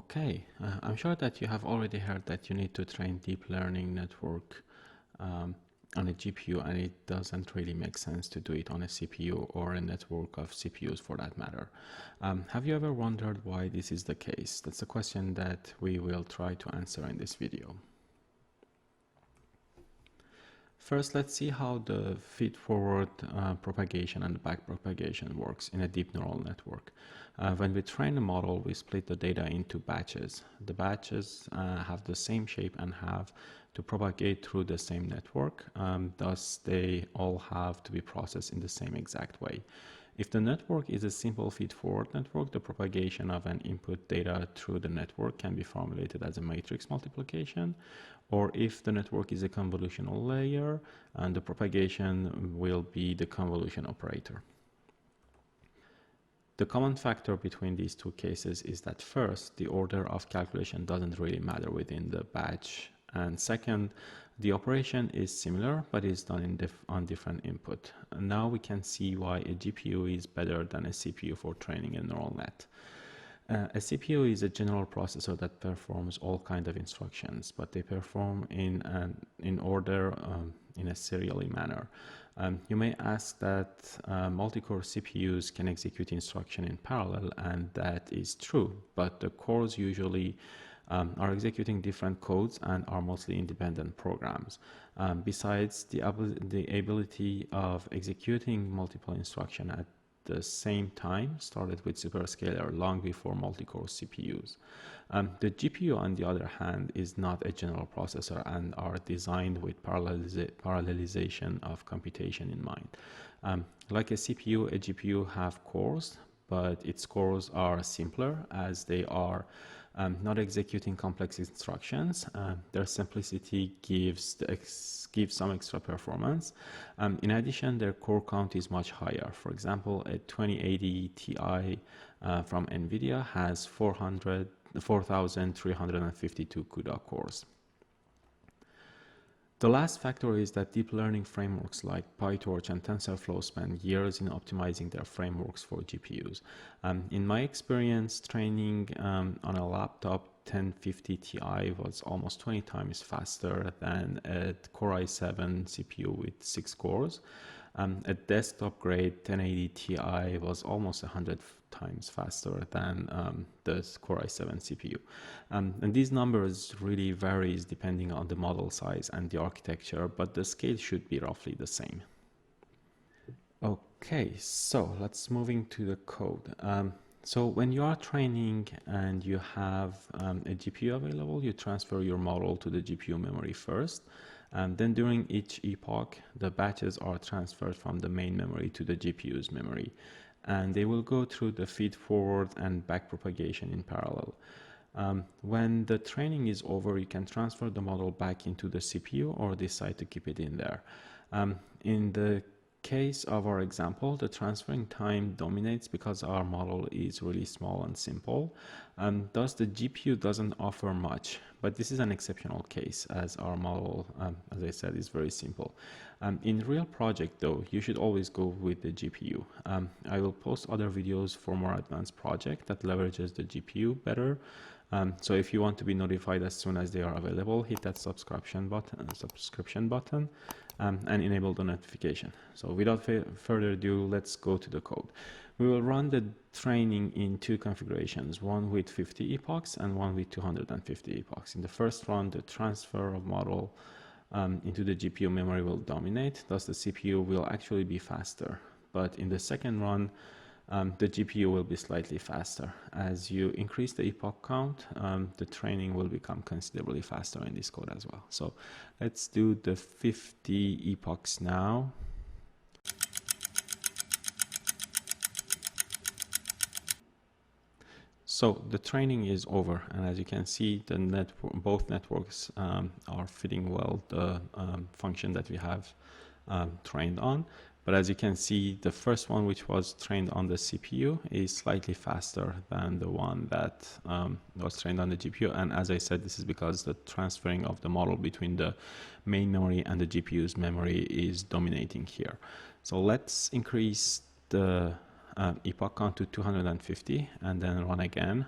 Okay, I'm sure that you have already heard that you need to train deep learning network on a GPU, and it doesn't really make sense to do it on a CPU or a network of CPUs for that matter. Have you ever wondered why this is the case? That's a question that we will try to answer in this video. First, let's see how the feed-forward propagation and back propagation works in a deep neural network. When we train a model, we split the data into batches. The batches have the same shape and have to propagate through the same network. Thus, they all have to be processed in the same exact way. If the network is a simple feed-forward network, the propagation of an input data through the network can be formulated as a matrix multiplication. Or if the network is a convolutional layer, and the propagation will be the convolution operator. The common factor between these two cases is that first, the order of calculation doesn't really matter within the batch, and second, the operation is similar but is done on different input. And now we can see why a GPU is better than a CPU for training a neural net. A CPU is a general processor that performs all kinds of instructions, but they perform in order in a serially manner. You may ask that multi-core CPUs can execute instruction in parallel, and that is true, but the cores usually are executing different codes and are mostly independent programs. Besides, the ability of executing multiple instructions at the same time started with superscalar long before multi-core CPUs. The GPU, on the other hand, is not a general processor and are designed with parallelization of computation in mind. Like a CPU, a GPU have cores, but its cores are simpler as they are not executing complex instructions. Their simplicity gives some extra performance. In addition, their core count is much higher. For example, a 2080 Ti from NVIDIA has 4,352 CUDA cores. The last factor is that deep learning frameworks like PyTorch and TensorFlow spend years in optimizing their frameworks for GPUs. In my experience, training on a laptop 1050 Ti was almost 20 times faster than a Core i7 CPU with 6 cores. A desktop grade 1080 Ti was almost 100 times faster than the Core i7 CPU. And these numbers really varies depending on the model size and the architecture, but the scale should be roughly the same. Okay, so let's moving to the code. So when you are training and you have a GPU available, you transfer your model to the GPU memory first. And then during each epoch, the batches are transferred from the main memory to the GPU's memory. And they will go through the feed forward and back propagation in parallel. When the training is over, you can transfer the model back into the CPU or decide to keep it in there. In the case of our example, the transferring time dominates because our model is really small and simple, and thus the GPU doesn't offer much. But this is an exceptional case as our model, as I said, is very simple. In real project though, you should always go with the GPU. I will post other videos for more advanced project that leverages the GPU better. So if you want to be notified as soon as they are available, hit that subscription button and enable the notification. So without further ado, let's go to the code. We will run the training in two configurations, one with 50 epochs and one with 250 epochs. In the first run, the transfer of model into the GPU memory will dominate, thus the CPU will actually be faster. But in the second run, the GPU will be slightly faster. As you increase the epoch count, the training will become considerably faster in this code as well. So let's do the 50 epochs now. So the training is over, and as you can see, both networks are fitting well the function that we have trained on. But as you can see, the first one, which was trained on the CPU, is slightly faster than the one that was trained on the GPU. And as I said, this is because the transferring of the model between the main memory and the GPU's memory is dominating here. So let's increase the epoch count to 250 and then run again.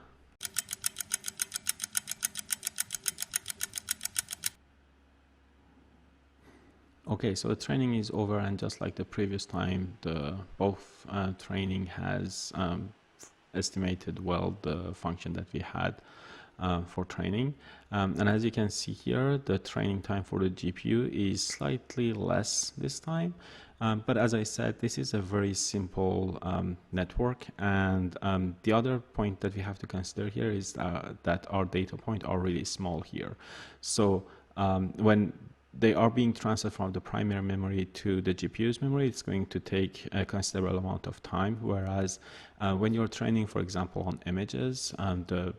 Okay, so the training is over, and just like the previous time, the both training has estimated well the function that we had for training. And as you can see here, the training time for the GPU is slightly less this time. But as I said, this is a very simple network. And the other point that we have to consider here is that our data points are really small here. So when they are being transferred from the primary memory to the GPU's memory, it's going to take a considerable amount of time. Whereas when you're training, for example, on images, the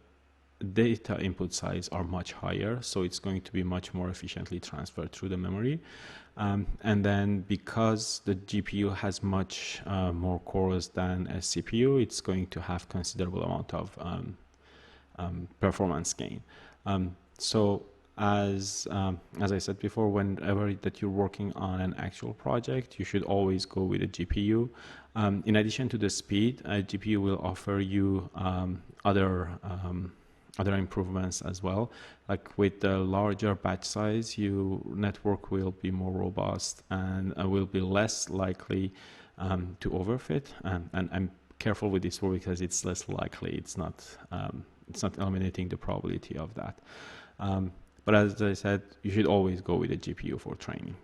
data input size are much higher, so it's going to be much more efficiently transferred through the memory. And then because the GPU has much more cores than a CPU, it's going to have considerable amount of performance gain. So as I said before, whenever that you're working on an actual project, you should always go with a GPU. In addition to the speed, a GPU will offer you other improvements as well. Like with the larger batch size, your network will be more robust and will be less likely to overfit. And I'm careful with this word because it's less likely. It's not eliminating the probability of that. But as I said, you should always go with a GPU for training.